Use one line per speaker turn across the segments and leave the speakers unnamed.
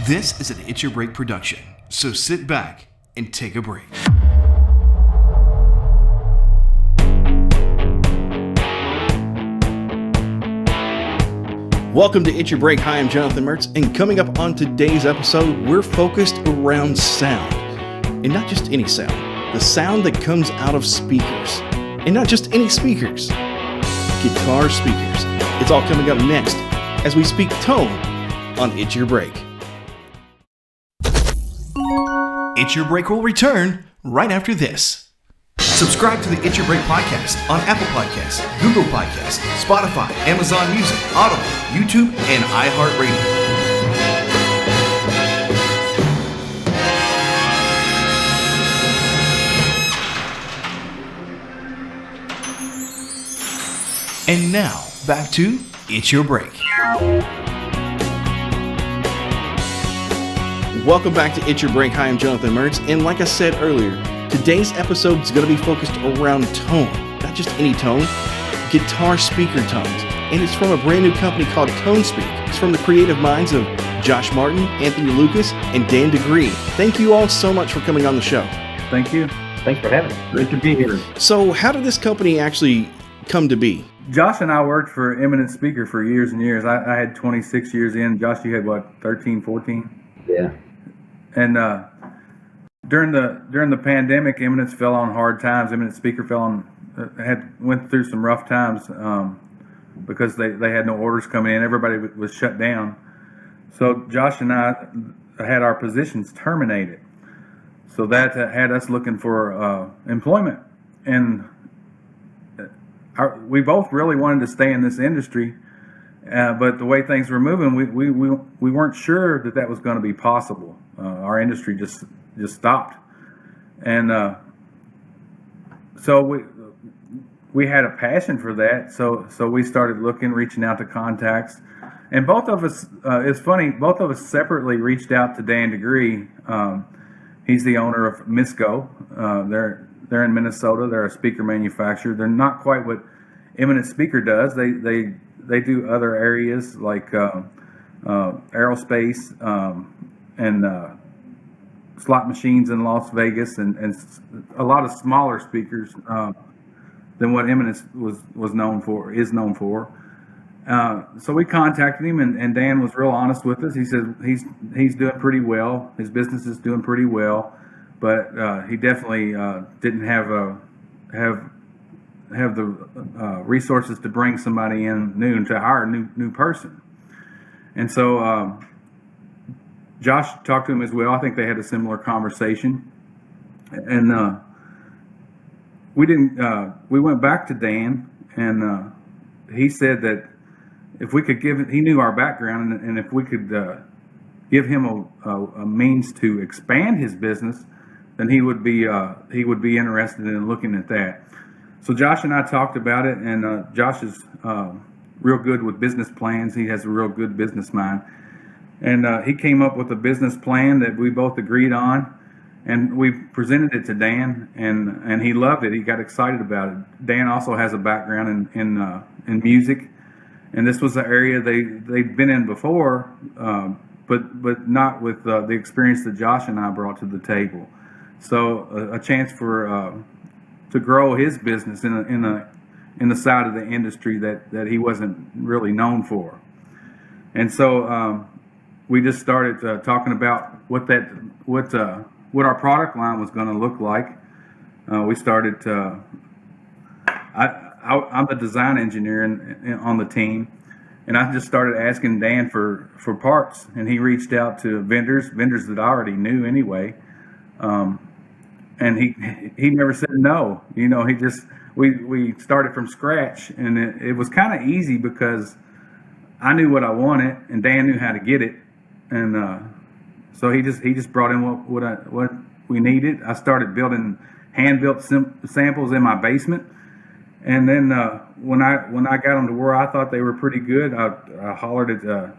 This is an It's Your Break production, so sit back and take a break. Welcome to It's Your Break. Hi, I'm Jonathan Mertz, and coming up on today's episode, we're focused around sound. And not just any sound, the sound that comes out of speakers. And not just any speakers, guitar speakers. It's all coming up next as we speak tone on It's Your Break. It's Your Break will return right after this. Subscribe to the It's Your Break podcast on Apple Podcasts, Google Podcasts, Spotify, Amazon Music, Audible, YouTube, and iHeartRadio. And now, back to It's Your Break. Welcome back to It's Your Break. Hi, I'm Jonathan Mertz, and like I said earlier, today's episode is going to be focused around tone. Not just any tone, guitar speaker tones. And it's from a brand new company called ToneSpeak. It's from the creative minds of Josh Martin, Anthony Lucas, and Dan Digre. Thank you all so much for coming on the show.
Thank you.
Thanks for having us.
Great to be here.
So how did this company actually come to be?
Josh and I worked for Eminent Speaker for years and years. I had 26 years in. Josh, you had what, 13, 14?
Yeah.
And during the pandemic, Eminence fell on hard times. Eminent Speaker went through some rough times because they had no orders coming in. Everybody was shut down. So Josh and I had our positions terminated. So that had us looking for employment. And we both really wanted to stay in this industry, but the way things were moving, we weren't sure that was going to be possible. Our industry just stopped, and so we had a passion for that. So we started reaching out to contacts, and both of us. It's funny. Both of us separately reached out to Dan Digre. He's the owner of Misco. They're in Minnesota. They're a speaker manufacturer. They're not quite what Eminent Speaker does. They do other areas like aerospace and slot machines in Las Vegas and a lot of smaller speakers than what Eminent is known for. So we contacted him, and Dan was real honest with us. He said he's doing pretty well. His business is doing pretty well, but he definitely didn't have the resources to bring somebody in new, to hire a new person. And so Josh talked to him as well. I think they had a similar conversation, and we went back to Dan, and he said that if we could he knew our background, and if we could give him a means to expand his business, then he would be interested in looking at that. So Josh and I talked about it, and Josh is real good with business plans. He has a real good business mind, and he came up with a business plan that we both agreed on, and we presented it to Dan, and he loved it. He got excited about it. Dan also has a background in music, and this was an area they'd been in before, but not with the experience that Josh and I brought to the table. So a chance to grow his business in the side of the industry that he wasn't really known for. And so we just started talking about what our product line was going to look like. We started. I'm the design engineer on the team, and I just started asking Dan for parts, and he reached out to vendors that I already knew anyway. And he never said no. You know, we started from scratch, and it was kind of easy because I knew what I wanted, and Dan knew how to get it, and so he just brought in what we needed. I started building hand-built samples in my basement, and then when I got them to where I thought they were pretty good, I hollered at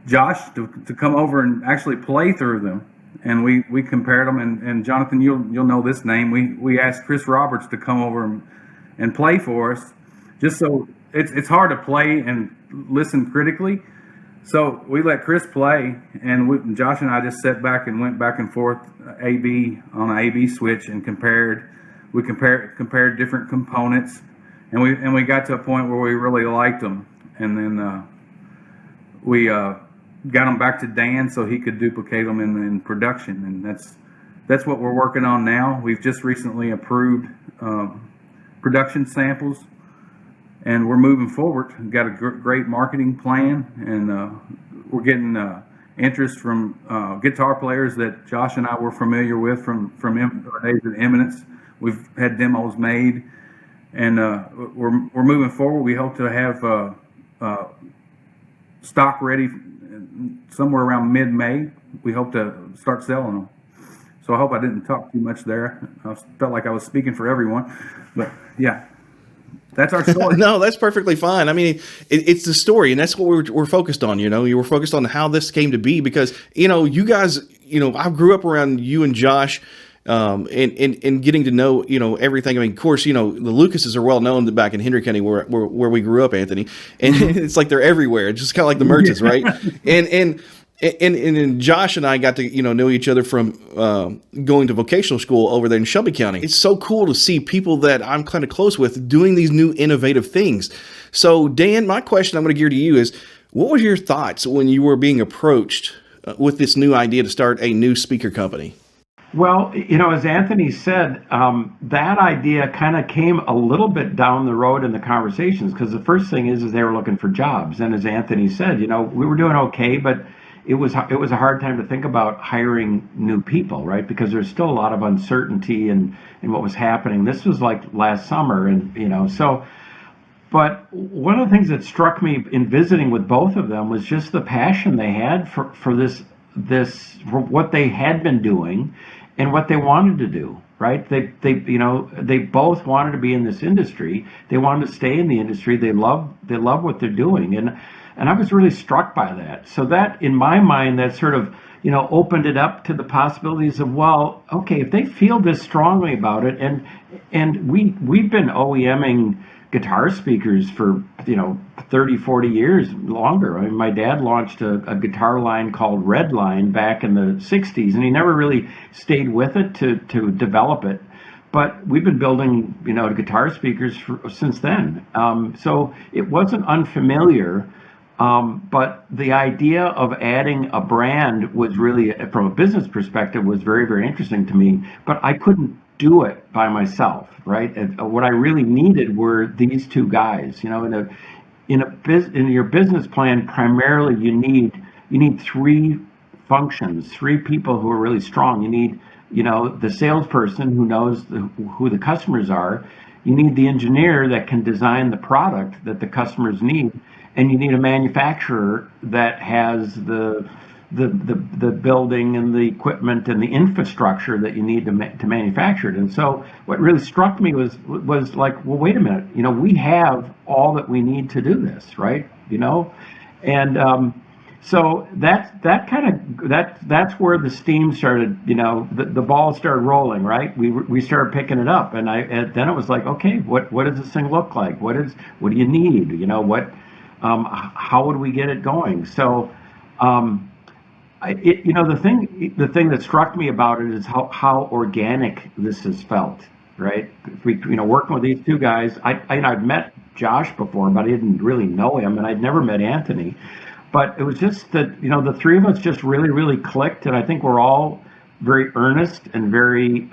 Josh to come over and actually play through them. And we compared them, and Jonathan, you'll know this name. We asked Chris Roberts to come over and play for us, just so it's hard to play and listen critically. So we let Chris play, and Josh and I just sat back and went back and forth A/B on an A/B switch and compared. We compared different components, and we got to a point where we really liked them, and then we got them back to Dan so he could duplicate them in production, and that's what we're working on now. We've just recently approved production samples, and we're moving forward. We've got a great marketing plan, and we're getting interest from guitar players that Josh and I were familiar with from our days at Eminence. We've had demos made, and we're moving forward. We hope to have stock ready somewhere around mid-May. We hope to start selling them. So I hope I didn't talk too much there. I felt like I was speaking for everyone, but yeah. That's our story.
No, that's perfectly fine. I mean, it's the story, and that's what we're focused on. You know, you were focused on how this came to be because, you know, you guys, you know, I grew up around you and Josh, and getting to know, you know, everything. I mean, of course, you know, the Lucases are well known back in Hendrick County where we grew up, Anthony, and it's like they're everywhere. It's just kind of like the Mertzes, right? And Josh and I got to, you know each other from going to vocational school over there in Shelby County. It's so cool to see people that I'm kind of close with doing these new innovative things. So, Dan, my question I'm going to gear to you is, what were your thoughts when you were being approached with this new idea to start a new speaker company?
Well, you know, as Anthony said, that idea kind of came a little bit down the road in the conversations, because the first thing is they were looking for jobs. And as Anthony said, you know, we were doing okay, but it was a hard time to think about hiring new people, right? Because there's still a lot of uncertainty in what was happening. This was like last summer, and, you know, so. But one of the things that struck me in visiting with both of them was just the passion they had for for what they had been doing and what they wanted to do, right? They both wanted to be in this industry. They wanted to stay in the industry. They love what they're doing, and I was really struck by that. So that, in my mind, that sort of, you know, opened it up to the possibilities of, well, okay, if they feel this strongly about it, and we've been OEMing guitar speakers for, you know, 30, 40 years longer. I mean, my dad launched a guitar line called Redline back in the 60s, and he never really stayed with it to develop it. But we've been building, you know, guitar speakers since then. So it wasn't unfamiliar, but the idea of adding a brand was really, from a business perspective, was very, very interesting to me. But I couldn't do it by myself, right? And what I really needed were these two guys. You know, in your business plan, primarily you need three functions, three people who are really strong. You need, you know, the salesperson who knows who the customers are. You need the engineer that can design the product that the customers need, and you need a manufacturer that has the building and the equipment and the infrastructure that you need to manufacture it. And so what really struck me was like, well, wait a minute, you know, we have all that we need to do this, right? You know, and so that's where the steam started, you know, the ball started rolling, right? We started picking it up, and then it was like, okay, what does this thing look like? What do you need? You know, how would we get it going? So, you know, the thing that struck me about it is how organic this has felt, right? You know, working with these two guys, I'd met Josh before, but I didn't really know him, and I'd never met Anthony. But it was just that, you know, the three of us just really, really clicked, and I think we're all very earnest and very,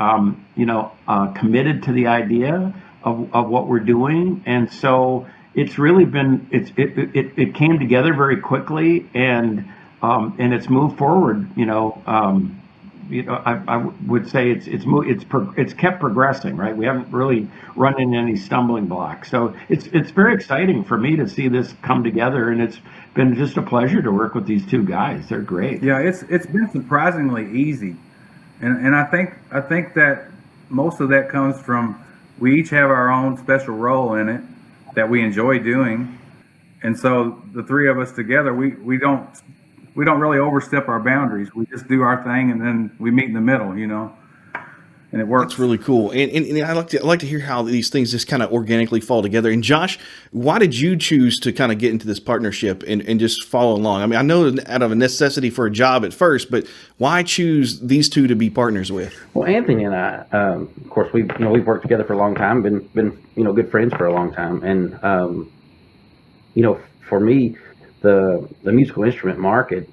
committed to the idea of what we're doing, and so it's really been it came together very quickly, and it's moved forward. I would say it's kept progressing, right? We haven't really run into any stumbling blocks, so it's very exciting for me to see this come together, and it's been just a pleasure to work with these two guys. They're great.
Yeah, it's been surprisingly easy, and I think that most of that comes from we each have our own special role in it that we enjoy doing, and so the three of us together, we don't really overstep our boundaries. We just do our thing, and then we meet in the middle, you know. and it works.
That's really cool. And I like to hear how these things just kind of organically fall together. And Josh, why did you choose to kind of get into this partnership and just follow along? I mean, I know out of a necessity for a job at first, but why choose these two to be partners with?
Well, Anthony and I, of course, we've worked together for a long time, been good friends for a long time, and for me, the musical instrument market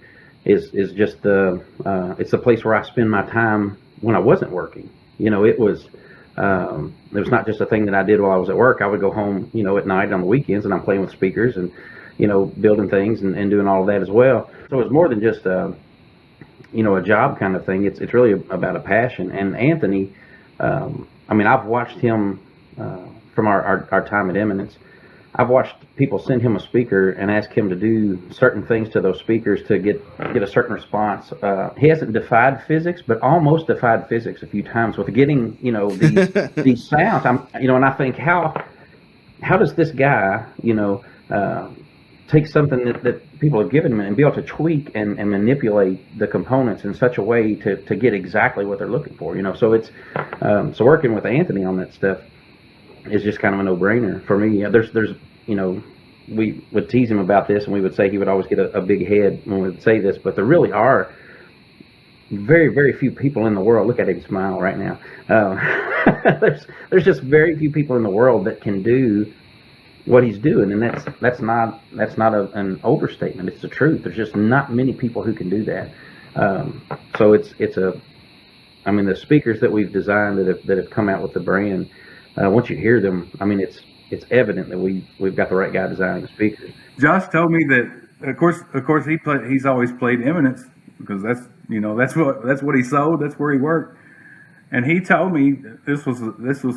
is just it's the place where I spend my time when I wasn't working. It was not just a thing that I did while I was at work. I would go home, at night on the weekends, and I'm playing with speakers and, building things and doing all of that as well. So it was more than just a job kind of thing. It's really about a passion. And Anthony, I've watched him from our time at Eminence. I've watched people send him a speaker and ask him to do certain things to those speakers to get a certain response. He hasn't defied physics, but almost defied physics a few times with getting, these sounds. And I think how does this guy, take something that people have given him and be able to tweak and manipulate the components in such a way to get exactly what they're looking for, So it's so working with Anthony on that stuff is just kind of a no-brainer for me. There's we would tease him about this, and we would say he would always get a big head when we would say this, but there really are very, very few people in the world. Look at him smile right now. There's just very few people in the world that can do what he's doing, and that's not an overstatement. It's the truth. There's just not many people who can do that. So the speakers that we've designed that have come out with the brand. Once you hear them, it's evident that we've got the right guy designing the speakers.
Josh told me that, of course, he's always played Eminence because that's what he sold. That's where he worked, and he told me this was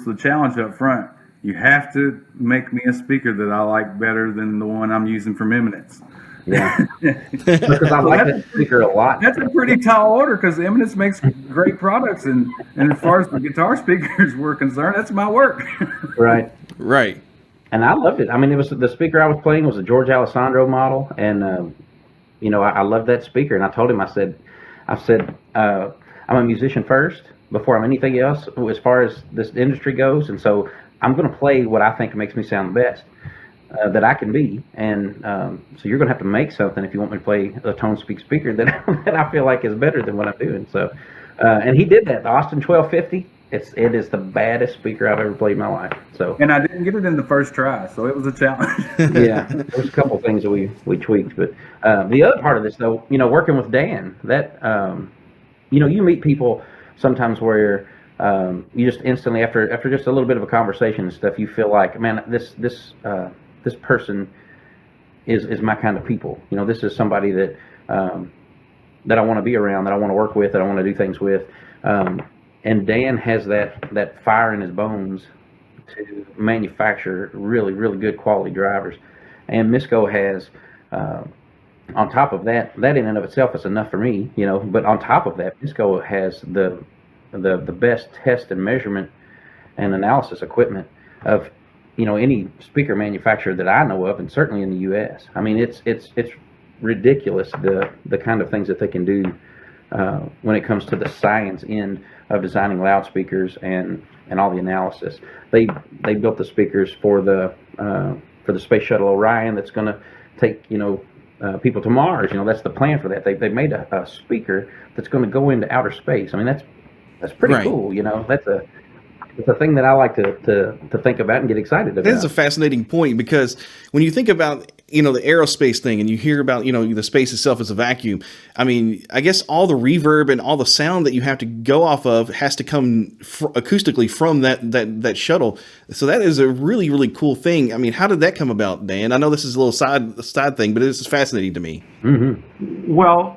the challenge up front. You have to make me a speaker that I like better than the one I'm using from Eminence.
Yeah, because I like that speaker a lot.
That's a pretty tall order because Eminence makes great products, and as far as the guitar speakers were concerned, that's my work.
Right.
And
I loved it. It was the speaker I was playing was a George Alessandro model, and I loved that speaker. And I told him, I said, I'm a musician first before I'm anything else as far as this industry goes, and so I'm going to play what I think makes me sound the best. That I can be, and so you're going to have to make something if you want me to play a tone speak speaker that I feel like is better than what I'm doing. So, and he did that. The Austin 1250. It is the baddest speaker I've ever played in my life. So, and
I didn't get it in the first try, so it was a challenge.
Yeah, there's a couple things that we tweaked, but the other part of this, though, working with Dan, that you meet people sometimes where you just instantly after just a little bit of a conversation and stuff, you feel like, man, this person is my kind of people. This is somebody that I want to be around, that I want to work with, that I want to do things with. And Dan has that fire in his bones to manufacture really, really good quality drivers. And Misco has, on top of that in and of itself is enough for me, but on top of that, Misco has the best test and measurement and analysis equipment of any speaker manufacturer that I know of, and certainly in the U.S. It's ridiculous the kind of things that they can do when it comes to the science end of designing loudspeakers and all the analysis. They built the speakers for the Space Shuttle Orion that's going to take people to Mars. That's the plan for that. They made a speaker that's going to go into outer space. That's pretty cool. It's a thing that I like to think about and get excited about.
That is a fascinating point, because when you think about, the aerospace thing and you hear about, the space itself as a vacuum, I guess all the reverb and all the sound that you have to go off of has to come acoustically from that shuttle. So that is a really, really cool thing. How did that come about, Dan? I know this is a little side thing, but it is fascinating to me.
Mm-hmm. Well,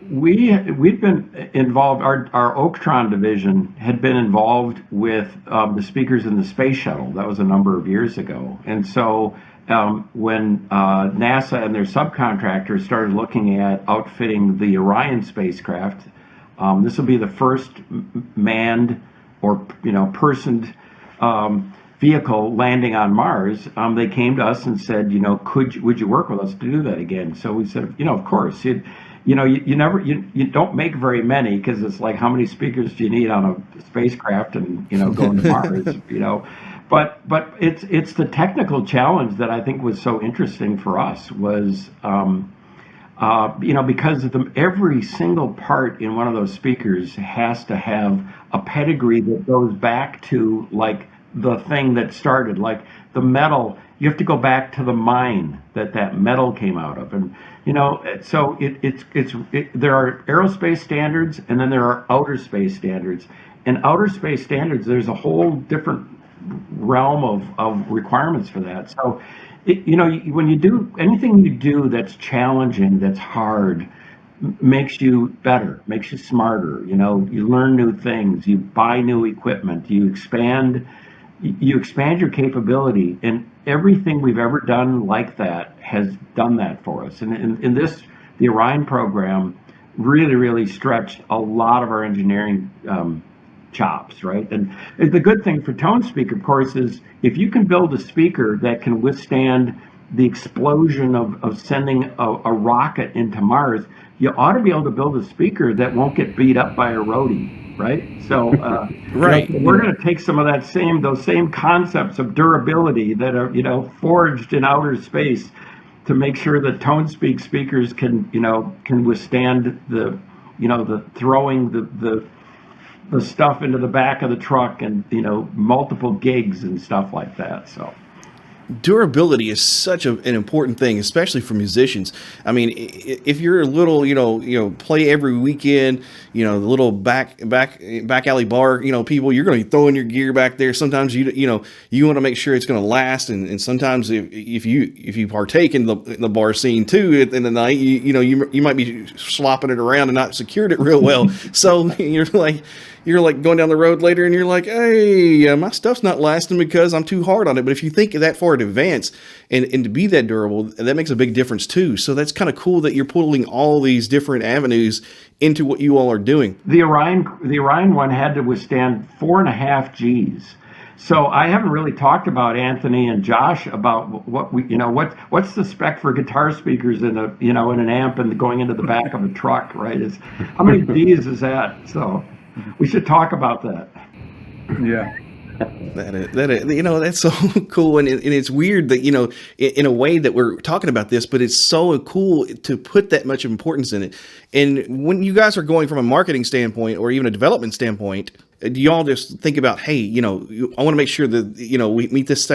we've been involved. Our Oaktron division had been involved with the speakers in the space shuttle. That was a number of years ago, and so when NASA and their subcontractors started looking at outfitting the Orion spacecraft, this will be the first manned or personed vehicle landing on Mars. They came to us and said, would you work with us to do that again? So we said, of course. you don't make very many, because it's like, how many speakers do you need on a spacecraft and going to Mars, but it's the technical challenge that I think was so interesting for us, was because every single part in one of those speakers has to have a pedigree that goes back to, like, the thing that started, like the metal. You have to go back to the mine that metal came out of, and so there are aerospace standards, and then there are outer space standards. And outer space standards, there's a whole different realm of requirements for that. So when you do anything you do that's challenging, that's hard, makes you better, makes you smarter. You learn new things, you buy new equipment, you expand your capability, and everything we've ever done like that has done that for us. And in the Orion program really, really stretched a lot of our engineering chops, right? And the good thing for Tone Speak, of course, is if you can build a speaker that can withstand the explosion of sending a rocket into Mars, you ought to be able to build a speaker that won't get beat up by a roadie, right? So
right.
We're going to take some of those same concepts of durability that are forged in outer space to make sure that Tone Speak speakers can withstand the throwing the stuff into the back of the truck, and multiple gigs and stuff like that. So
durability is such an important thing, especially for musicians. I mean, if you're a little, play every weekend, the little back alley bar, people, you're going to be throwing your gear back there. Sometimes you want to make sure it's going to last, and sometimes if you partake in the bar scene too in the night, you might be slopping it around and not secured it real well. So you're like going down the road later and you're like, hey, my stuff's not lasting because I'm too hard on it. But if you think that far in advance and to be that durable, that makes a big difference too. So that's kind of cool that you're pulling all these different avenues into what you all are doing.
The Orion one had to withstand 4.5 Gs. So I haven't really talked about Anthony and Josh about what's the spec for guitar speakers in an amp and going into the back of a truck, right? How many Gs is that? So we should talk about that.
Yeah.
That's so cool, and it's weird that in a way that we're talking about this, but it's so cool to put that much importance in it. And when you guys are going from a marketing standpoint or even a development standpoint, do y'all just think about, hey, I want to make sure that we meet this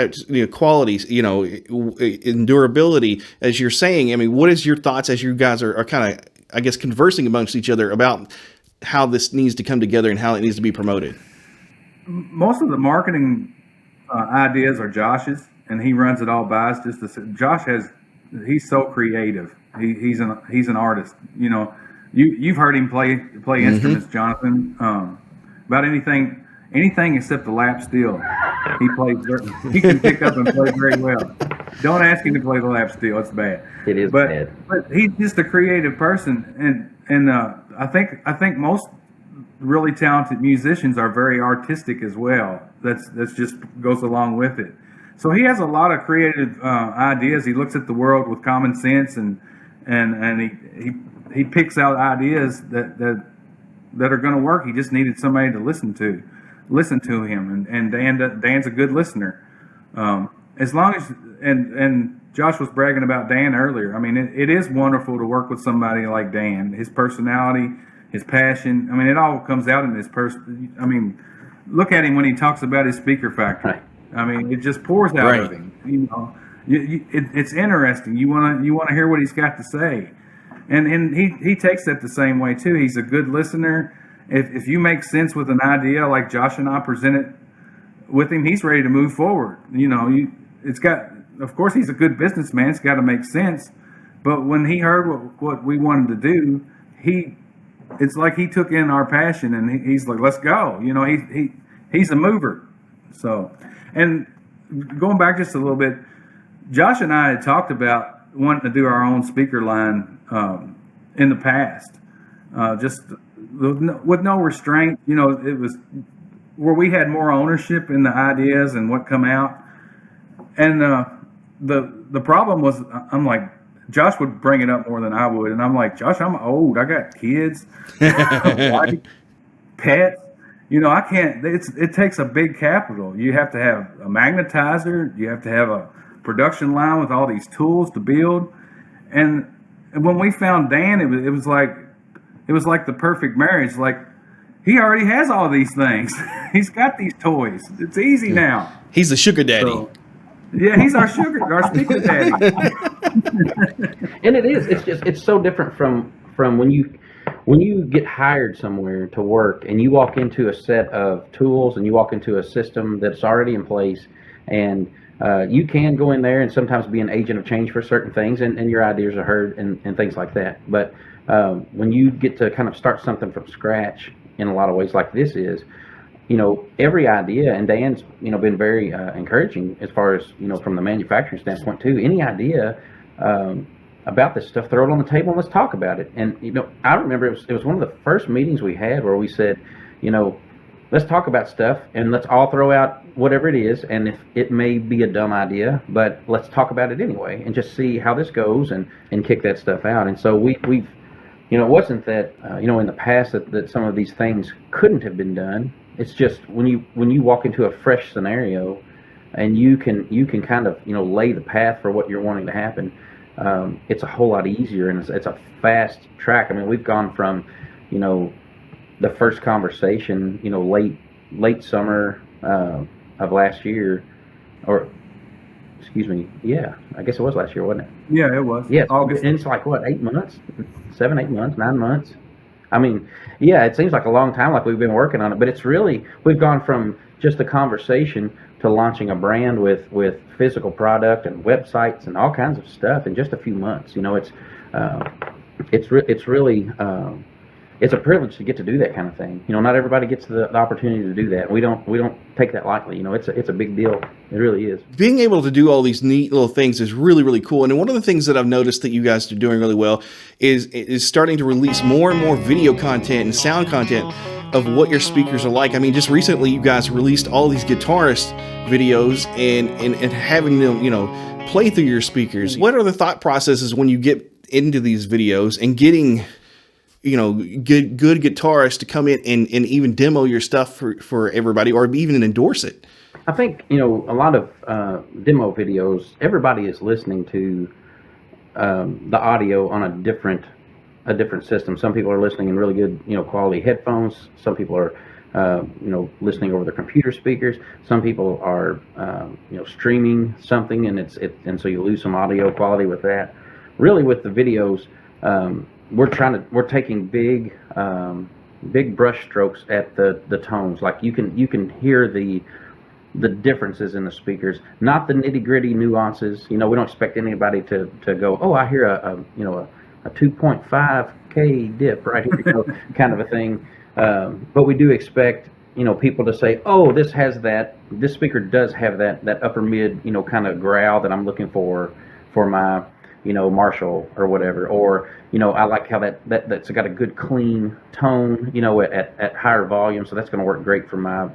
qualities, in durability, as you're saying? I mean, what is your thoughts as you guys are kind of, I guess, conversing amongst each other about how this needs to come together and how it needs to be promoted?
Most of the marketing ideas are Josh's, and he runs it all by us. He's so creative. He's an artist. You've heard him play instruments, Jonathan. About anything except the lap steel, he plays. He can pick up and play very well. Don't ask him to play the lap steel; it's bad.
It is bad.
But he's just a creative person, and I think most really talented musicians are very artistic as well. That's just goes along with it. So he has a lot of creative ideas. He looks at the world with common sense, and he picks out ideas that are going to work. He just needed somebody to listen to him, and Dan's a good listener. As long as and Josh was bragging about Dan earlier. I mean, it is wonderful to work with somebody like Dan. His personality, his passion. I mean, it all comes out in his person. I mean, look at him when he talks about his speaker factory.
Right.
I mean, it just pours out of him. It's interesting. You want to hear what he's got to say, and he takes that the same way too. He's a good listener. If you make sense with an idea like Josh and I presented with him, he's ready to move forward. Of course, he's a good businessman. It's got to make sense. But when he heard what we wanted to do, it's like he took in our passion, and he's like, let's go. He's a mover. So, and going back just a little bit, Josh and I had talked about wanting to do our own speaker line in the past, just with no restraint. It was where we had more ownership in the ideas and what come out. And the problem was, I'm like, Josh would bring it up more than I would, and I'm like, Josh, I'm old. I got kids, wife, pets. I can't. It takes a big capital. You have to have a magnetizer. You have to have a production line with all these tools to build. And when we found Dan, it was like the perfect marriage. Like, he already has all these things. He's got these toys. It's easy now.
He's the sugar daddy.
So, yeah, he's our speaker daddy.
And it is. It's so different from when you get hired somewhere to work and you walk into a set of tools and you walk into a system that's already in place, and you can go in there and sometimes be an agent of change for certain things, and your ideas are heard and things like that. But when you get to kind of start something from scratch in a lot of ways, like this is, every idea, and Dan's, been very encouraging as far as, from the manufacturing standpoint too. Any idea about this stuff, throw it on the table and let's talk about it. And, I remember it was one of the first meetings we had where we said, let's talk about stuff and let's all throw out whatever it is. And if it may be a dumb idea, but let's talk about it anyway and just see how this goes and kick that stuff out. And so we've, it wasn't that, in the past that some of these things couldn't have been done. It's just when you walk into a fresh scenario and you can kind of, lay the path for what you're wanting to happen, it's a whole lot easier, and it's a fast track. I mean, we've gone from, the first conversation, late summer of last year, or excuse me, yeah, I guess it was last year, wasn't it?
Yeah, it was.
Yeah,
August.
and it's like, what, 8 months? 7, 8 months, 9 months? I mean, yeah, it seems like a long time, like we've been working on it, but it's really, we've gone from just a conversation to launching a brand with physical product and websites and all kinds of stuff in just a few months. It's really it's a privilege to get to do that kind of thing. Not everybody gets the opportunity to do that. We don't take that lightly. It's a big deal. It really is.
Being able to do all these neat little things is really, really cool. And one of the things that I've noticed that you guys are doing really well is starting to release more and more video content and sound content of what your speakers are like. I mean, just recently you guys released all these guitarist videos and having them, play through your speakers. What are the thought processes when you get into these videos and getting good guitarists to come in and even demo your stuff for everybody, or even endorse it?
I think, a lot of demo videos, everybody is listening to the audio on a different system. Some people are listening in really good, quality headphones. Some people are, listening over their computer speakers. Some people are, streaming something, and so you lose some audio quality with that. Really, with the videos, we're taking big brush strokes at the tones. Like you can hear the differences in the speakers, not the nitty gritty nuances. We don't expect anybody to go, oh, I hear a 2.5K dip right here, kind of a thing. But we do expect, people to say, oh, this speaker does have that upper mid, kind of growl that I'm looking for my, Marshall or whatever, or, I like how that's got a good clean tone, at higher volume. So that's going to work great for my,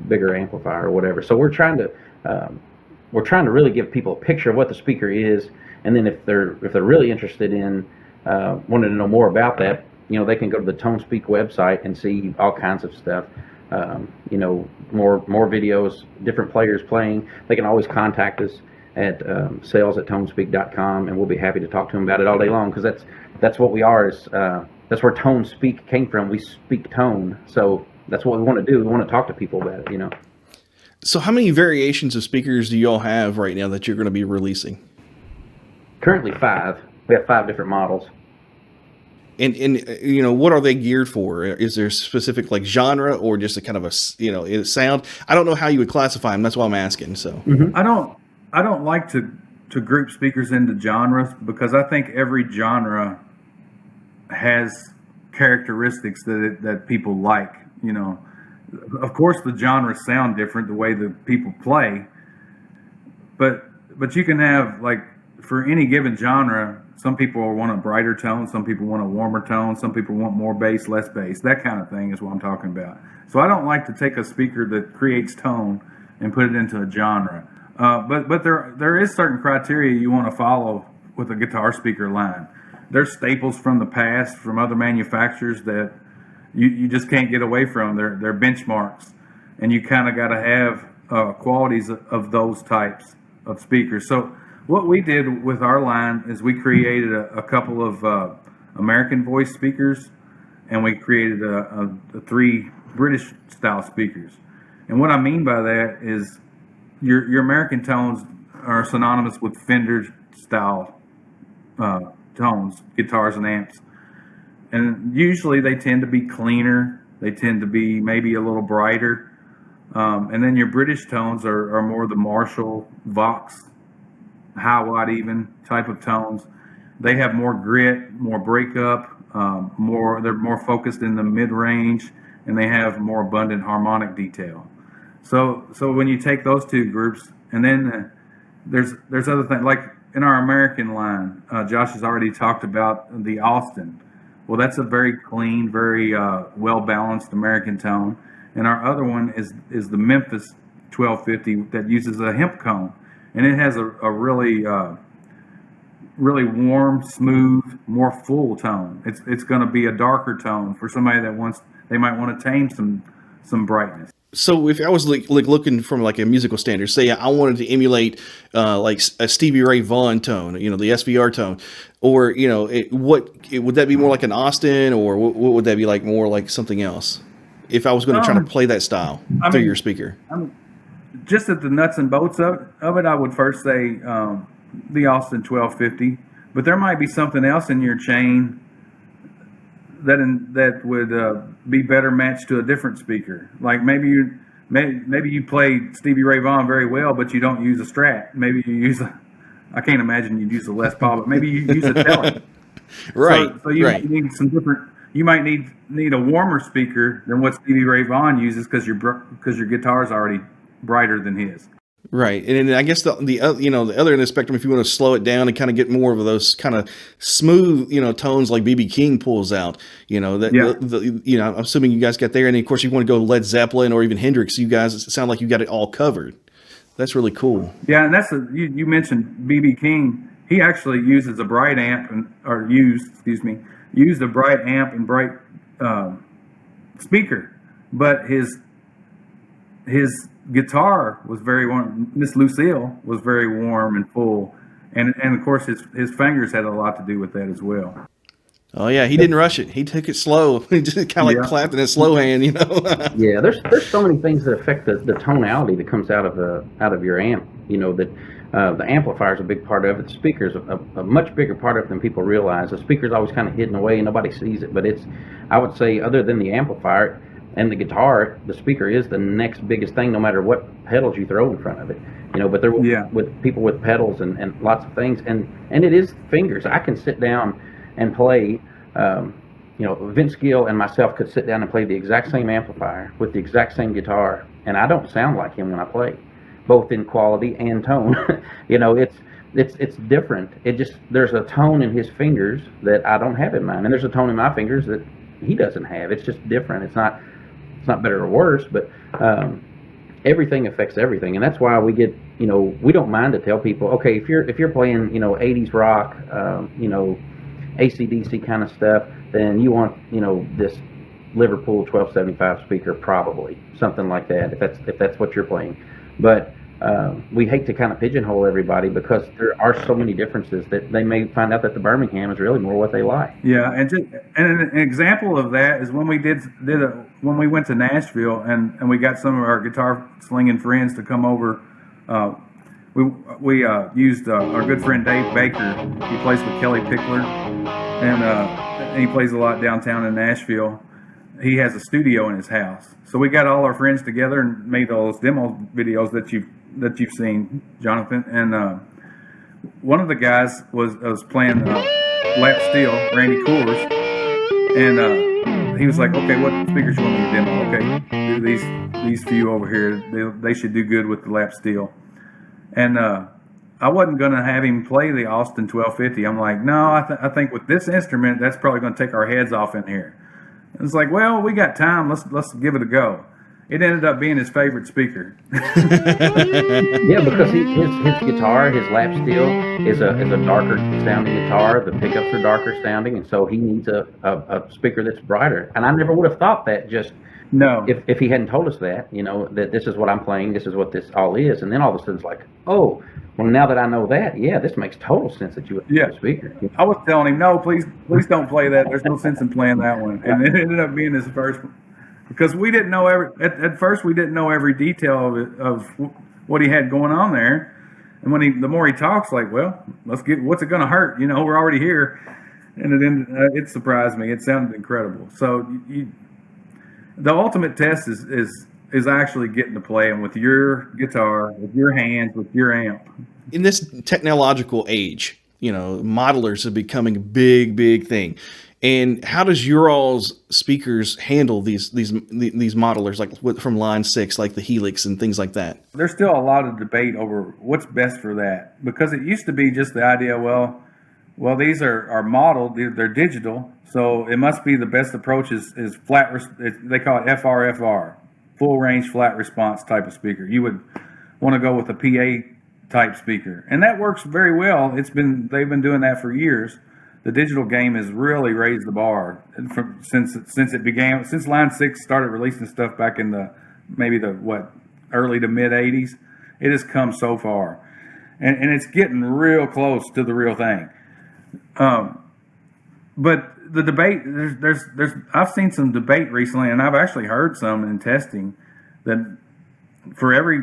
bigger amplifier or whatever. So we're trying to really give people a picture of what the speaker is. And then if they're really interested in, wanting to know more about that, they can go to the ToneSpeak website and see all kinds of stuff. More videos, different players playing. They can always contact us at sales@tonespeak.com, and we'll be happy to talk to them about it all day long, because that's what we are. That's where ToneSpeak came from. We speak tone, so that's what we want to do. We want to talk to people about it.
So how many variations of speakers do you all have right now that you're going to be releasing?
Currently 5. We have 5 different models.
And what are they geared for? Is there a specific genre, or just a kind of a sound? I don't know how you would classify them. That's why I'm asking. So
I don't like to group speakers into genres, because I think every genre has characteristics that people like. Of course the genres sound different, the way that people play, but you can have, like, for any given genre, some people want a brighter tone, some people want a warmer tone, some people want more bass, less bass. That kind of thing is what I'm talking about. So I don't like to take a speaker that creates tone and put it into a genre. But there is certain criteria you want to follow with a guitar speaker line. There's staples from the past from other manufacturers that you just can't get away from. They're benchmarks, and you kind of got to have qualities of those types of speakers. So what we did with our line is we created a couple of American voice speakers, and we created a 3 British style speakers. And what I mean by that is your American tones are synonymous with Fender style tones, guitars and amps. And usually they tend to be cleaner. They tend to be maybe a little brighter. And then your British tones are more the Marshall, Vox, high-watt even type of tones. They have more grit, more breakup, they're more focused in the mid-range, and they have more abundant harmonic detail. So when you take those two groups, and then there's other things, like in our American line, Josh has already talked about the Austin. Well, that's a very clean, very well-balanced American tone. And our other one is the Memphis 1250 that uses a hemp cone. And it has a really really warm, smooth, more full tone. It's going to be a darker tone for somebody that they might want to tame some brightness.
So if I was like looking from like a musical standard, say I wanted to emulate like a Stevie Ray Vaughan tone, the SVR tone, or would that be more like an Austin, or what would that be like, more like something else? If I was going to try to play that style through your speaker,
just at the nuts and bolts of it, I would first say the Austin 1250, but there might be something else in your chain that would be better matched to a different speaker. Like maybe you play Stevie Ray Vaughan very well, but you don't use a Strat. Maybe you use I can't imagine you'd use a Les Paul, but maybe you use a Tele.
Right.
So you need some different. You might need a warmer speaker than what Stevie Ray Vaughan uses because your guitar is already brighter than his.
Right, and then I guess the other the other end of the spectrum, if you want to slow it down and kind of get more of those kind of smooth tones like B.B. King pulls out, I'm assuming you guys got there, and then of course you want to go Led Zeppelin or even Hendrix. You guys sound like you got it all covered. That's really cool.
Yeah, and that's you mentioned B.B. King. He actually uses a bright amp used a bright amp and bright speaker, but his guitar was very warm. Miss Lucille was very warm and full, and of course his fingers had a lot to do with that as well.
Oh yeah, he didn't rush it. He took it slow. He just kind of like clapped in a slow hand,
Yeah, there's so many things that affect the tonality that comes out of your amp. That the amplifier is a big part of it. The speaker's a much bigger part of it than people realize. The speaker's always kind of hidden away and nobody sees it, but I would say, other than the amplifier and the guitar, the speaker is the next biggest thing, no matter what pedals you throw in front of it. But there with people with pedals and lots of things, and it is fingers. I can sit down and play. Vince Gill and myself could sit down and play the exact same amplifier with the exact same guitar, and I don't sound like him when I play, both in quality and tone. It's different. There's a tone in his fingers that I don't have in mine, and there's a tone in my fingers that he doesn't have. It's just different. It's not better or worse, but everything affects everything, and that's why we get we don't mind to tell people, okay, if you're playing 80s rock, AC/DC kind of stuff, then you want this Liverpool 1275 speaker, probably something like that, if that's what you're playing. But we hate to kind of pigeonhole everybody, because there are so many differences that they may find out that the Birmingham is really more what they like.
Yeah, and an example of that is when we when we went to Nashville and we got some of our guitar slinging friends to come over. We used our good friend Dave Baker. He plays with Kelly Pickler, and he plays a lot downtown in Nashville. He has a studio in his house, so we got all our friends together and made those demo videos that you've seen, Jonathan. And one of the guys was playing lap steel, Randy Coors, and he was like, "Okay, what speakers you want me to demo? Okay, do these few over here. They should do good with the lap steel." And I wasn't going to have him play the Austin 1250. I'm like, no, I think with this instrument, that's probably going to take our heads off in here. It's like, well, we got time. Let's give it a go. it ended up being his favorite speaker.
Yeah, because his guitar, his lap steel is a darker sounding guitar. The pickups are darker sounding, and so he needs a speaker that's brighter. And I never would have thought that just
No.
if he hadn't told us that, that this is what I'm playing, this is what this all is, and then all of a sudden it's like, oh, well, now that I know that, yeah, this makes total sense that you would have a speaker.
I was telling him, no, please don't play that. There's no sense in playing that one. And it ended up being his first one. Because we didn't know at first we didn't know every detail of it, of what he had going on there, and the more he talks, like, well, what's it going to hurt? We're already here, and it surprised me. It sounded incredible. So the ultimate test is actually getting to playing with your guitar, with your hands, with your amp.
In this technological age, modelers are becoming a big thing. And how does your all's speakers handle these modelers, like from Line 6, like the Helix and things like that?
There's still a lot of debate over what's best for that, because it used to be just the idea, well, these are modeled, they're digital, so it must be the best approach is flat. They call it FRFR, full range flat response type of speaker. You would want to go with a PA type speaker, and that works very well. They've been doing that for years. The digital game has really raised the bar since Line 6 started releasing stuff back in the early to mid 80s. It has come so far, and it's getting real close to the real thing. But the debate, I've seen some debate recently, and I've actually heard some in testing, that for every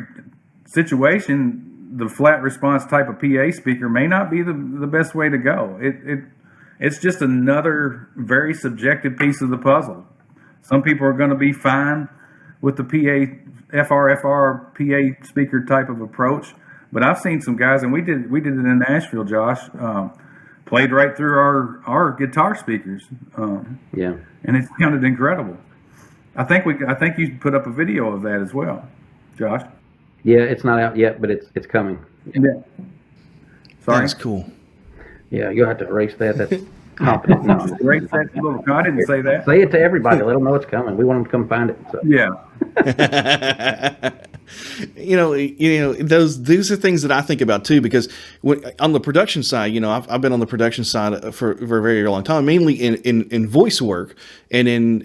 situation, the flat response type of PA speaker may not be the best way to go. It's just another very subjective piece of the puzzle. Some people are going to be fine with the FRFR PA speaker type of approach, but I've seen some guys, and we did it in Nashville, Josh, played right through our guitar speakers. And it sounded incredible. I think you put up a video of that as well, Josh.
Yeah, it's not out yet, but it's coming.
Yeah. Sorry.
That's cool.
Yeah, you'll have to erase that. That's confident. No.
Erase that little. I didn't say that.
Say it to everybody. Let them know it's coming. We want them to come find it. So.
Yeah.
Those are things that I think about too, because on the production side, I've been on the production side for a very, very long time, mainly in voice work and in,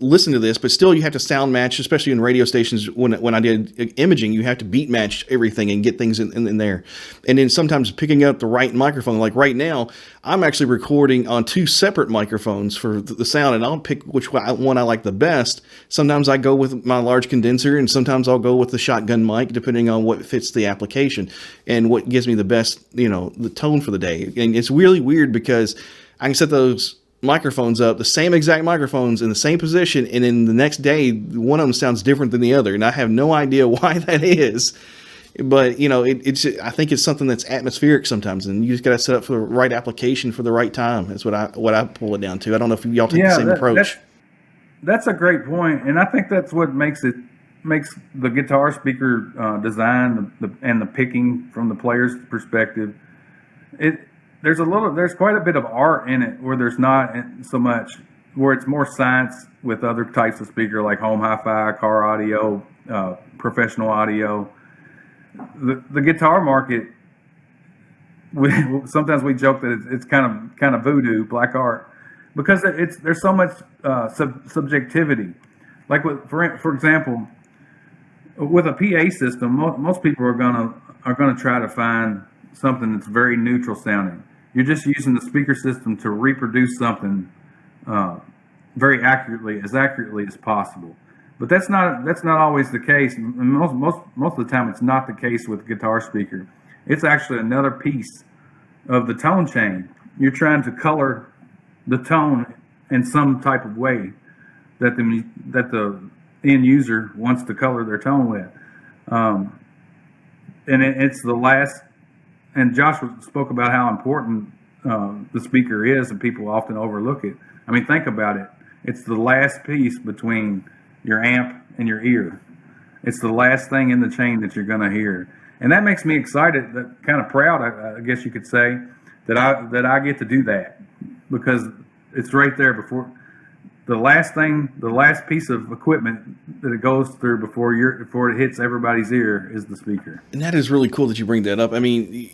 listen to this, but still you have to sound match, especially in radio stations. When I did imaging, you have to beat match everything and get things in there. And then sometimes picking up the right microphone, like right now, I'm actually recording on two separate microphones for the sound, and I'll pick which one I like the best. Sometimes I go with my large condenser, and sometimes I'll go with the shotgun mic, depending on what fits the application and what gives me the best, the tone for the day. And it's really weird because I can set those microphones up, the same exact microphones in the same position, and then the next day, one of them sounds different than the other, and I have no idea why that is. But I think it's something that's atmospheric sometimes, and you just got to set up for the right application for the right time. That's what I pull it down to. I don't know if y'all take the same approach.
That's a great point, and I think that's what makes the guitar speaker design and the picking from the player's perspective. There's quite a bit of art in it, where there's not so much, where it's more science with other types of speaker like home hi-fi, car audio, professional audio. The guitar market, sometimes we joke that it's kind of voodoo, black art, because there's so much subjectivity. Like for example, with a PA system, most people are gonna try to find something that's very neutral sounding. You're just using the speaker system to reproduce something very accurately as possible. But that's not always the case. Most of the time, it's not the case with guitar speaker. It's actually another piece of the tone chain. You're trying to color the tone in some type of way that the end user wants to color their tone with. And it's the last. And Josh spoke about how important the speaker is, and people often overlook it. I mean, think about it. It's the last piece between your amp and your ear. It's the last thing in the chain that you're going to hear, and that makes me excited, kind of proud, I guess you could say, that I get to do that, because it's right there before. the last piece of equipment that it goes through before it hits everybody's ear is the speaker.
And that is really cool that you bring that up. I mean,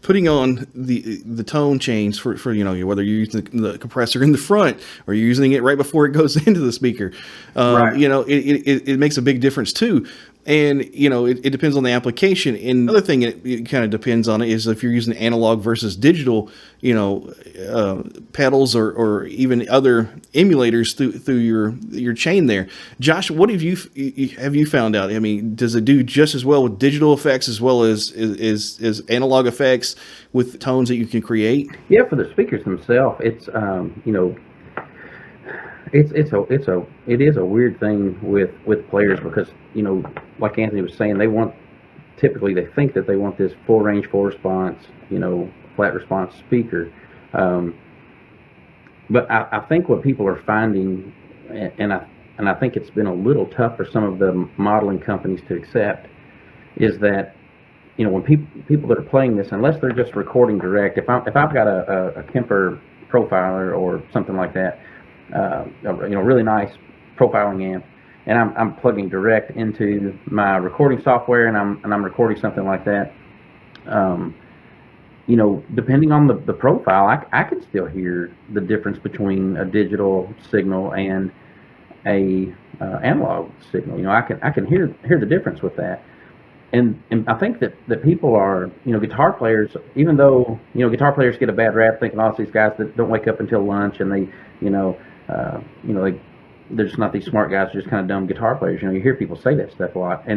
putting on the tone change for whether you're using the compressor in the front or you're using it right before it goes into the speaker,
Right.
it makes a big difference too. And, it depends on the application. And another thing it kind of depends on it is if you're using analog versus digital, pedals or even other emulators through your chain there. Josh, what have you found out? I mean, does it do just as well with digital effects as well as analog effects with tones that you can create?
Yeah, for the speakers themselves, it's it is a weird thing with players because like Anthony was saying, they think that they want this full range, full response, flat response speaker. But I think what people are finding, and I think it's been a little tough for some of the modeling companies to accept, is that when people that are playing this, unless they're just recording direct, if I've got a Kemper profiler or something like that, really nice profiling amp, and I'm plugging direct into my recording software, and I'm recording something like that. Depending on the profile, I can still hear the difference between a digital signal and a analog signal. I can hear the difference with that. And I think that people are, guitar players, even though, guitar players get a bad rap thinking, oh, these guys that don't wake up until lunch and they, they're just not these smart guys, they're just kind of dumb guitar players. You hear people say that stuff a lot.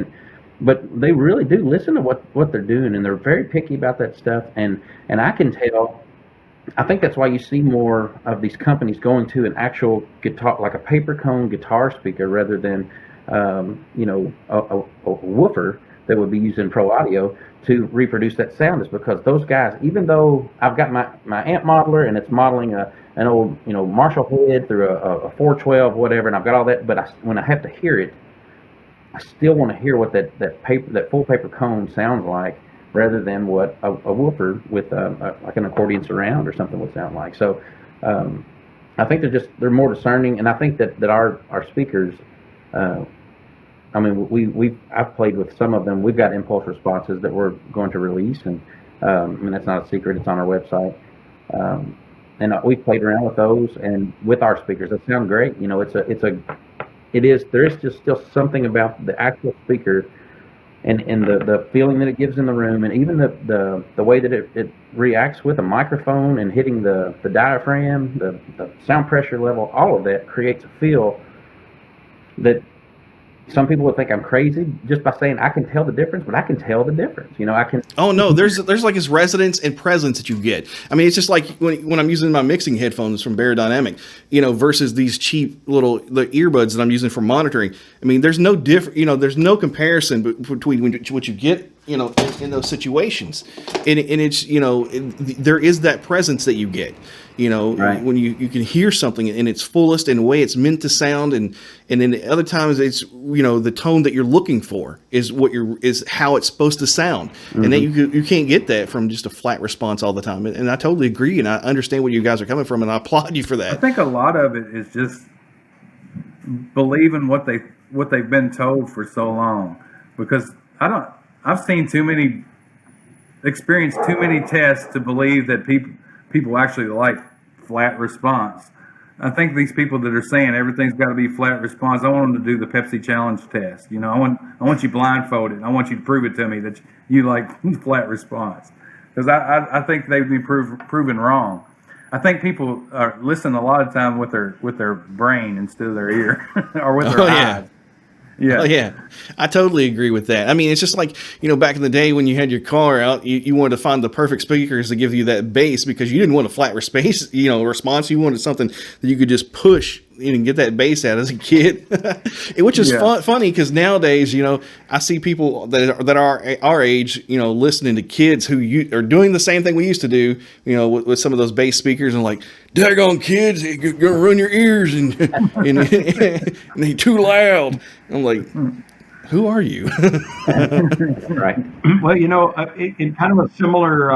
But they really do listen to what they're doing, and they're very picky about that stuff. And I can tell, I think that's why you see more of these companies going to an actual guitar, like a paper cone guitar speaker, rather than, a woofer that would be used in pro audio to reproduce that sound, is because those guys, even though I've got my amp modeler and it's modeling an old Marshall head through a 412 whatever, and I've got all that, but when I have to hear it, I still want to hear what that full paper cone sounds like, rather than what a woofer with like an accordion surround or something would sound like. So I think they're more discerning, and I think that our speakers, I've played with some of them. We've got impulse responses that we're going to release, and that's not a secret. It's on our website, and we've played around with those and with our speakers. They sound great. There is just still something about the actual speaker and the feeling that it gives in the room, and even the way that it reacts with a microphone and hitting the diaphragm, the sound pressure level. All of that creates a feel that some people would think I'm crazy just by saying I can tell the difference, but I can tell the difference. I can.
Oh no, there's like this resonance and presence that you get. I mean, it's just like when I'm using my mixing headphones from Barodynamic, versus these cheap the earbuds that I'm using for monitoring. I mean, there's no there's no comparison between what you get, in those situations, and it's there is that presence that you get.
Right.
When you can hear something in its fullest and the way it's meant to sound, and then the other times it's the tone that you're looking for is how it's supposed to sound, mm-hmm. and then you can't get that from just a flat response all the time. And I totally agree, and I understand where you guys are coming from, and I applaud you for that.
I think a lot of it is just believing what they've been told for so long, because I've seen experienced too many tests to believe that people actually like flat response. I think these people that are saying everything's got to be flat response, I want them to do the Pepsi Challenge test. I want you blindfolded. I want you to prove it to me that you like flat response, because I think they've been proven wrong. I think people are listening a lot of time with their brain instead of their ear or with their eyes. Yeah.
Oh, yeah. I totally agree with that. I mean, it's just like, back in the day when you had your car out, you wanted to find the perfect speakers to give you that bass, because you didn't want a flat response. You wanted something that you could just push and get that bass out as a kid, which is funny, because nowadays, I see people that are our age, listening to kids who are doing the same thing we used to do, with some of those bass speakers, and like, daggone kids, you're gonna ruin your ears, and they're too loud. I'm like, who are you?
Right.
Well, in kind of a similar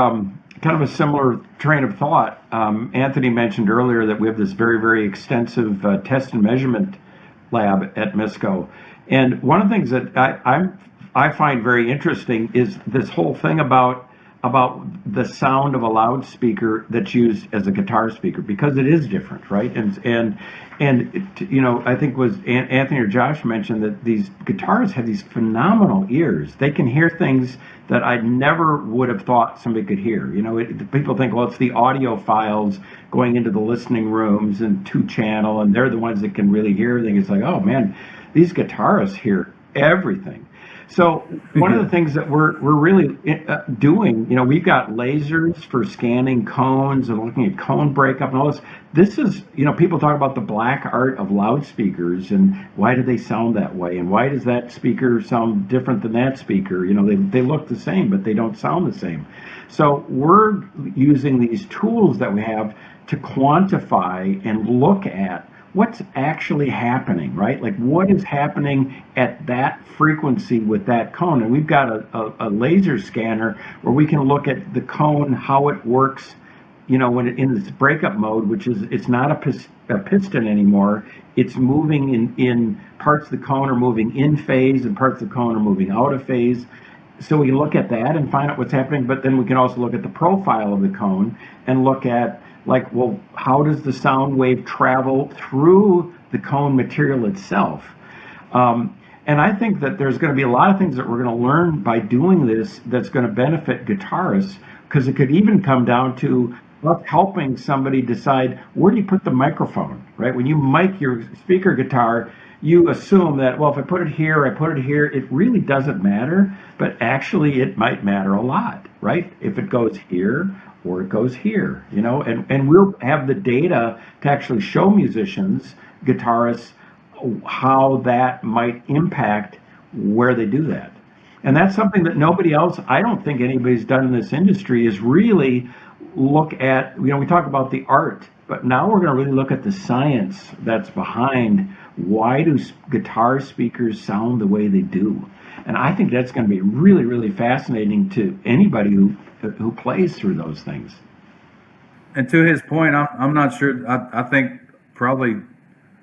kind of a similar train of thought. Anthony mentioned earlier that we have this very, very extensive test and measurement lab at MISCO. And one of the things that I find very interesting is this whole thing about the sound of a loudspeaker that's used as a guitar speaker, because it is different, right? And I think was Anthony or Josh mentioned that these guitarists have these phenomenal ears. They can hear things that I never would have thought somebody could hear. People think, well, it's the audio files going into the listening rooms and 2-channel, and they're the ones that can really hear everything. It's like, oh man, these guitarists hear everything. So one of the things that we're really doing, we've got lasers for scanning cones and looking at cone breakup and all this. This is, people talk about the black art of loudspeakers and why do they sound that way, and why does that speaker sound different than that speaker? They look the same, but they don't sound the same. So we're using these tools that we have to quantify and look at what's actually happening, right? Like what is happening at that frequency with that cone. And we've got a laser scanner where we can look at the cone, how it works, when it in this breakup mode, which is, it's not a piston anymore. It's moving in parts of the cone are moving in phase and parts of the cone are moving out of phase. So we look at that and find out what's happening, but then we can also look at the profile of the cone and look at, like, well, how does the sound wave travel through the cone material itself? And I think that there's going to be a lot of things that we're going to learn by doing this that's going to benefit guitarists, because it could even come down to us helping somebody decide where do you put the microphone, right? When you mic your speaker guitar, you assume that, well, if I put it here, it really doesn't matter, but actually it might matter a lot, right? If it goes here, or it goes here, and we'll have the data to actually show musicians, guitarists, how that might impact where they do that. And that's something that nobody else, I don't think anybody's done in this industry, is really look at, we talk about the art, but now we're going to really look at the science that's behind why do guitar speakers sound the way they do. And I think that's going to be really, really fascinating to anybody who plays through those things.
And to his point, I'm not sure. I think probably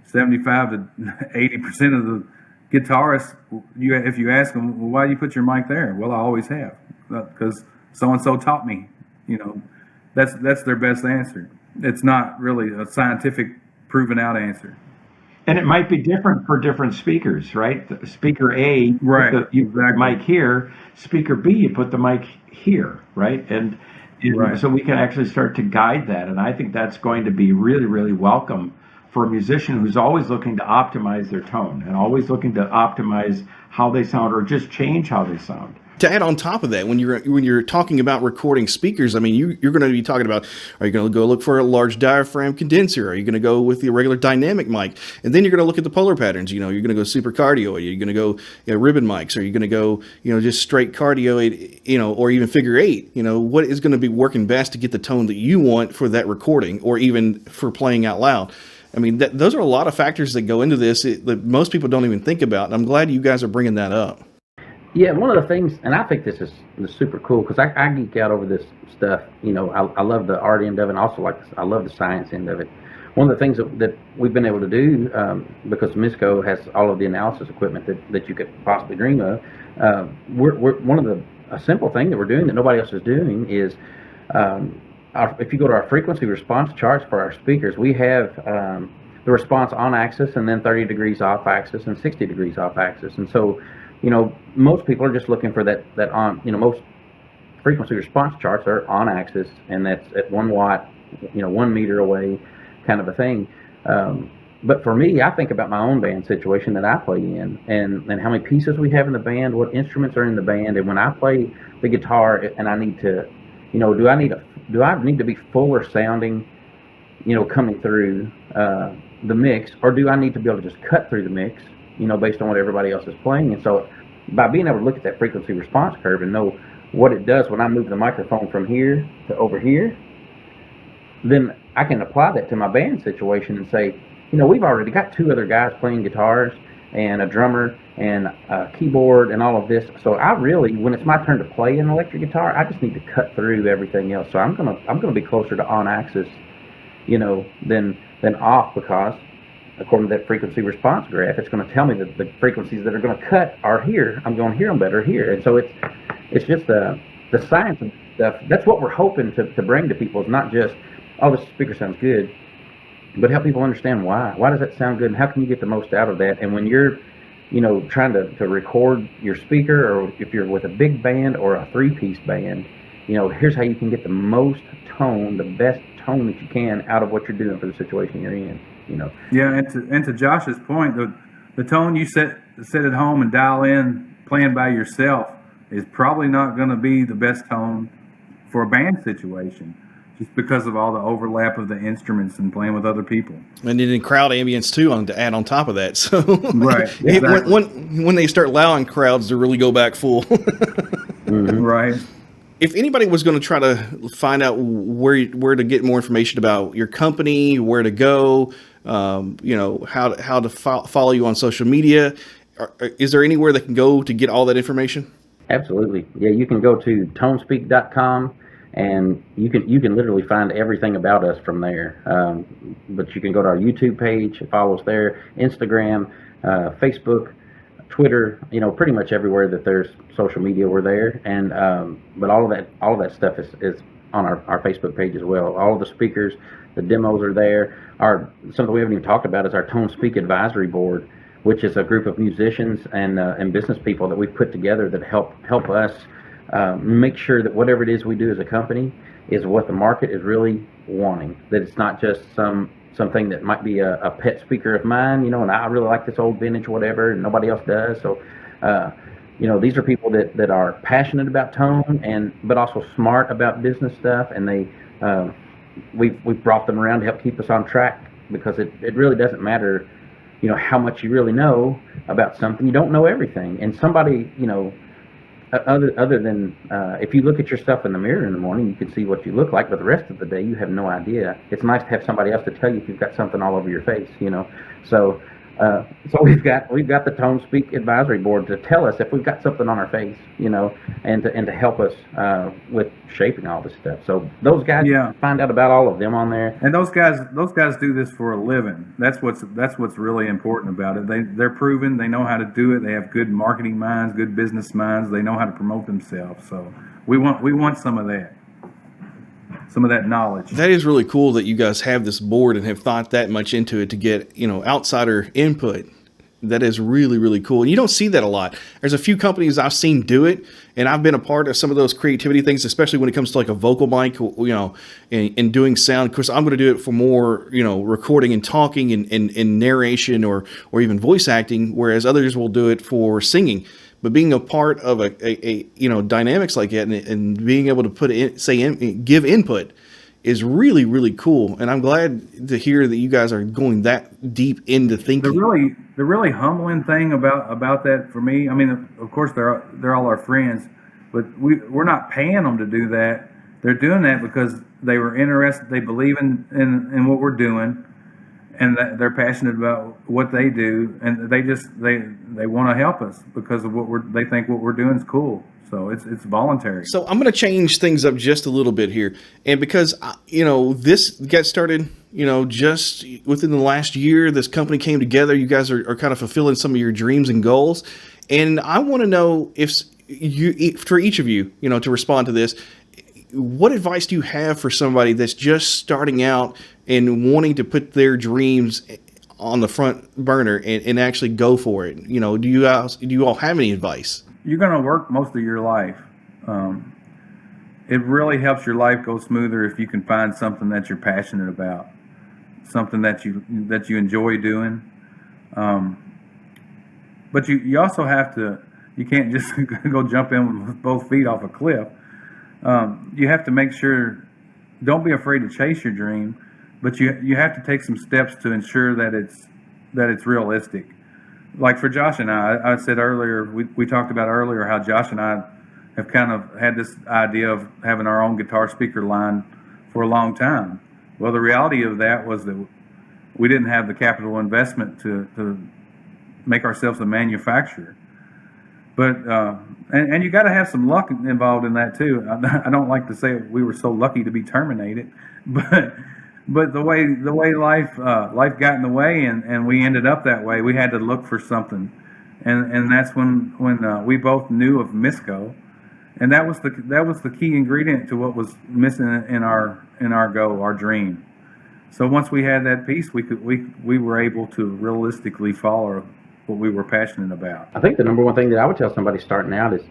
75 to 80% of the guitarists, if you ask them, well, why do you put your mic there? Well, I always have, because so and so taught me. That's their best answer. It's not really a scientific, proven out answer.
And it might be different for different speakers, right? Speaker A,
right,
you put the mic here. Speaker B, you put the mic here, right? And right. So we can actually start to guide that. And I think that's going to be really, really welcome for a musician who's always looking to optimize their tone and always looking to optimize how they sound or just change how they sound.
To add on top of that, when you're talking about recording speakers, I mean, you're going to be talking about, are you going to go look for a large diaphragm condenser? Are you going to go with the regular dynamic mic? And then you're going to look at the polar patterns. You're going to go super cardio. Are you going to go ribbon mics? Are you going to go just straight cardio, or even figure eight? What is going to be working best to get the tone that you want for that recording, or even for playing out loud? I mean, those are a lot of factors that go into this that most people don't even think about. And I'm glad you guys are bringing that up.
Yeah, one of the things, and I think this is super cool, because I geek out over this stuff. I love the art end of it, and also I love the science end of it. One of the things that we've been able to do, because MISCO has all of the analysis equipment that you could possibly dream of, a simple thing that we're doing that nobody else is doing is, if you go to our frequency response charts for our speakers, we have the response on axis, and then 30 degrees off axis, and 60 degrees off axis, and so. Most people are just looking for that on, most frequency response charts are on axis, and that's at 1 watt, 1 meter away kind of a thing. But for me, I think about my own band situation that I play in, and how many pieces we have in the band, what instruments are in the band, and when I play the guitar and I need to, do I need to be fuller sounding, coming through the mix, or do I need to be able to just cut through the mix, based on what everybody else is playing? And so by being able to look at that frequency response curve and know what it does when I move the microphone from here to over here, then I can apply that to my band situation and say, we've already got 2 other guys playing guitars, and a drummer and a keyboard and all of this. So I really, when it's my turn to play an electric guitar, I just need to cut through everything else. So I'm gonna be closer to on axis, than off, because according to that frequency response graph, it's going to tell me that the frequencies that are going to cut are here. I'm going to hear them better here. And so it's just the science of stuff. That's what we're hoping to bring to people. Is not just, oh, this speaker sounds good, but help people understand why. Why does that sound good, and how can you get the most out of that? And when you're, trying to record your speaker, or if you're with a big band or a three-piece band, here's how you can get the most tone, the best tone that you can out of what you're doing for the situation you're in.
Yeah, and to Josh's point, the tone you sit at home and dial in playing by yourself is probably not going to be the best tone for a band situation, just because of all the overlap of the instruments and playing with other people.
And then crowd ambience too, to add on top of that. So
right, exactly.
when they start allowing crowds to really go back full.
Mm-hmm. Right.
If anybody was going to try to find out where to get more information about your company, where to go, how to follow you on social media, is there anywhere they can go to get all that information?
Absolutely. Yeah, you can go to tonespeak.com, and you can literally find everything about us from there. But you can go to our YouTube page, follow us there, Instagram, Facebook, Twitter, pretty much everywhere that there's social media, we're there. And but all of that stuff is on our Facebook page as well. All of the speakers, the demos are there. Something we haven't even talked about is our Tone Speak Advisory Board, which is a group of musicians and business people that we've put together that help us make sure that whatever it is we do as a company is what the market is really wanting. That it's not just something that might be a pet speaker of mine, and I really like this old vintage whatever, and nobody else does. So, these are people that are passionate about tone but also smart about business stuff, and we've brought them around to help keep us on track, because it really doesn't matter, how much you really know about something. You don't know everything, and somebody, other than if you look at yourself in the mirror in the morning, you can see what you look like, but the rest of the day you have no idea. It's nice to have somebody else to tell you if you've got something all over your face, So we've got the Tone Speak Advisory Board to tell us if we've got something on our face, and to help us with shaping all this stuff. So those guys, find out about all of them on there.
And those guys do this for a living. That's what's really important about it. They're proven. They know how to do it. They have good marketing minds, good business minds. They know how to promote themselves. So we want some of that. Some of that knowledge.
That is really cool that you guys have this board and have thought that much into it to get, outsider input. That is really, really cool. And you don't see that a lot. There's a few companies I've seen do it, and I've been a part of some of those creativity things, especially when it comes to like a vocal mic, and doing sound. Of course, I'm going to do it for more, recording and talking and narration or even voice acting, whereas others will do it for singing. But being a part of a dynamics like that and being able to give input is really, really cool. And I'm glad to hear that you guys are going that deep into thinking.
The really humbling thing about that for me, I mean, of course they're all our friends, but we're not paying them to do that. They're doing that because they were interested. They believe in what we're doing, and that they're passionate about what they do, and they want to help us because of they think what we're doing is cool. So it's voluntary.
So I'm going to change things up just a little bit here, and because this got started, just within the last year, this company came together. You guys are kind of fulfilling some of your dreams and goals, and I want to know for each of you, to respond to this. What advice do you have for somebody that's just starting out and wanting to put their dreams on the front burner and actually go for it? Do you all have any advice?
You're going to work most of your life. It really helps your life go smoother if you can find something that you're passionate about, something that you enjoy doing. But you also have to. You can't just go jump in with both feet off a cliff. You have to make sure, don't be afraid to chase your dream, but you have to take some steps to ensure that it's realistic. Like for Josh and I said earlier, we talked about earlier how Josh and I have kind of had this idea of having our own guitar speaker line for a long time. Well, the reality of that was that we didn't have the capital investment to make ourselves a manufacturer. But and you got to have some luck involved in that too. I don't like to say we were so lucky to be terminated, but the way life got in the way, and we ended up that way. We had to look for something, and that's when we both knew of Misco, and that was the key ingredient to what was missing in our goal, our dream. So once we had that piece, we were able to realistically follow what we were passionate about.
I think the number one thing that I would tell somebody starting out is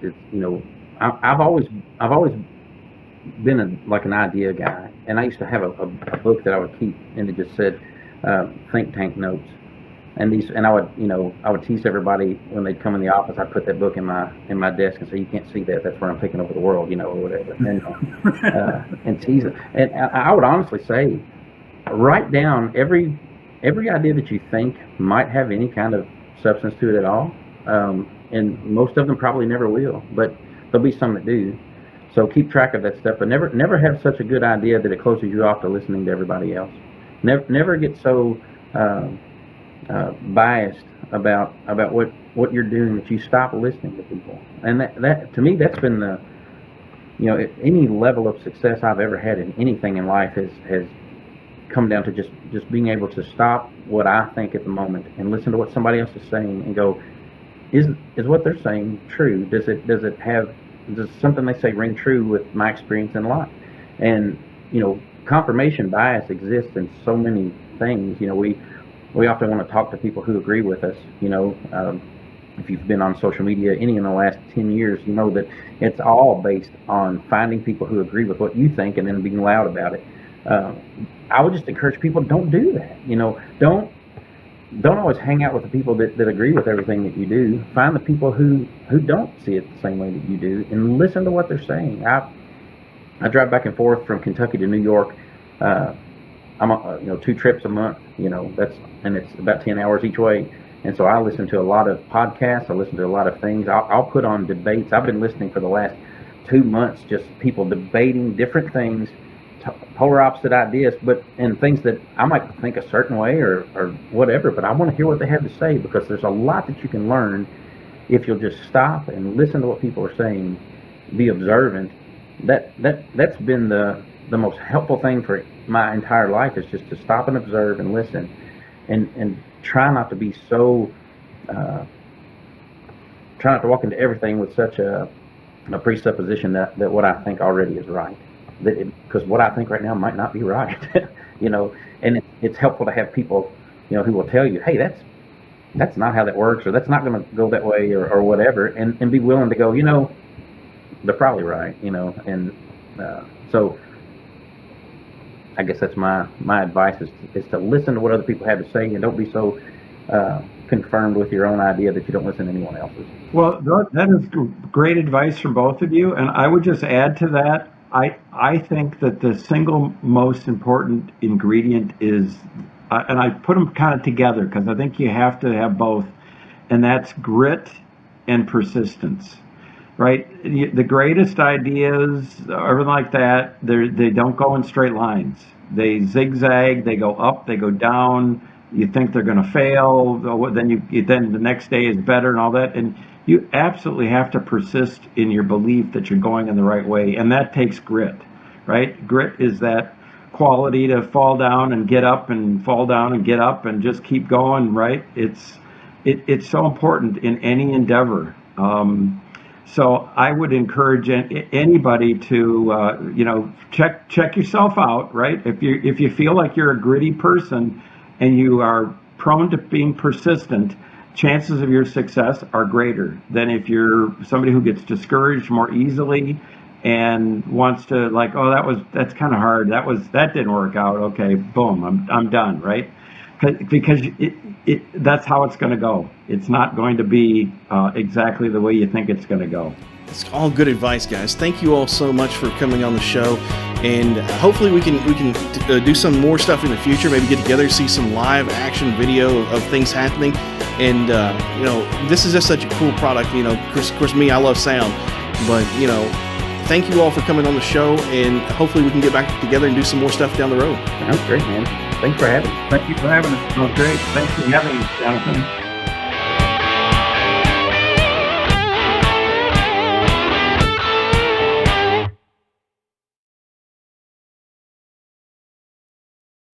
I've always been an idea guy, and I used to have a book that I would keep, and it just said think tank notes, and I would tease everybody when they'd come in the office. I'd put that book in my desk and say, you can't see that, that's where I'm taking over the world, or whatever, and tease it. And I would honestly say, write down every idea that you think might have any kind of substance to it at all, and most of them probably never will, but there'll be some that do. So keep track of that stuff, but never have such a good idea that it closes you off to listening to everybody else. Never get so biased about what you're doing that you stop listening to people. And that to me, that's been the any level of success I've ever had in anything in life has come down to just being able to stop what I think at the moment and listen to what somebody else is saying and go, is what they're saying true? Does something they say ring true with my experience in life? And confirmation bias exists in so many things. We often want to talk to people who agree with us. If you've been on social media any in the last 10 years, you know that it's all based on finding people who agree with what you think and then being loud about it. I would just encourage people, don't do that. Don't always hang out with the people that agree with everything that you do. Find the people who don't see it the same way that you do, and listen to what they're saying. I drive back and forth from Kentucky to New York. I'm 2 trips a month. And it's about 10 hours each way. And so I listen to a lot of podcasts. I listen to a lot of things. I'll put on debates. I've been listening for the last 2 months, just people debating different things, polar opposite ideas, and things that I might think a certain way or whatever, but I want to hear what they have to say, because there's a lot that you can learn if you'll just stop and listen to what people are saying, be observant. That's been the most helpful thing for my entire life, is just to stop and observe and listen, and try not to be so try not to walk into everything with such a presupposition that what I think already is right. Because what I think right now might not be right, and it's helpful to have people, who will tell you, hey, that's not how that works, or that's not going to go that way, or whatever, and be willing to go, they're probably right, and so I guess that's my advice is to listen to what other people have to say, and don't be so confirmed with your own idea that you don't listen to anyone else's.
Well, that is great advice from both of you, and I would just add to that, I think that the single most important ingredient is, and I put them kind of together because I think you have to have both, and that's grit and persistence, right? The greatest ideas, everything like that, they don't go in straight lines. They zigzag, they go up, they go down. You think they're going to fail, then then the next day is better and all that, and you absolutely have to persist in your belief that you're going in the right way, and that takes grit, right? Grit is that quality to fall down and get up, and fall down and get up, and just keep going, right? It's so important in any endeavor. So I would encourage anybody to check yourself out, right? If you feel like you're a gritty person and you are prone to being persistent, chances of your success are greater than if you're somebody who gets discouraged more easily and wants to that's kind of hard. That didn't work out. Okay, boom, I'm done, right? Because that's how it's going to go. It's not going to be exactly the way you think it's going to go.
It's all good advice, guys. Thank you all so much for coming on the show, and hopefully we can do some more stuff in the future. Maybe get together, see some live action video of things happening. And this is just such a cool product. Of course, me, I love sound, but thank you all for coming on the show, and hopefully we can get back together and do some more stuff down the road.
Sounds great, man. Thanks for having me.
Thank you for having us.
Oh, great. Thanks for having us, Jonathan.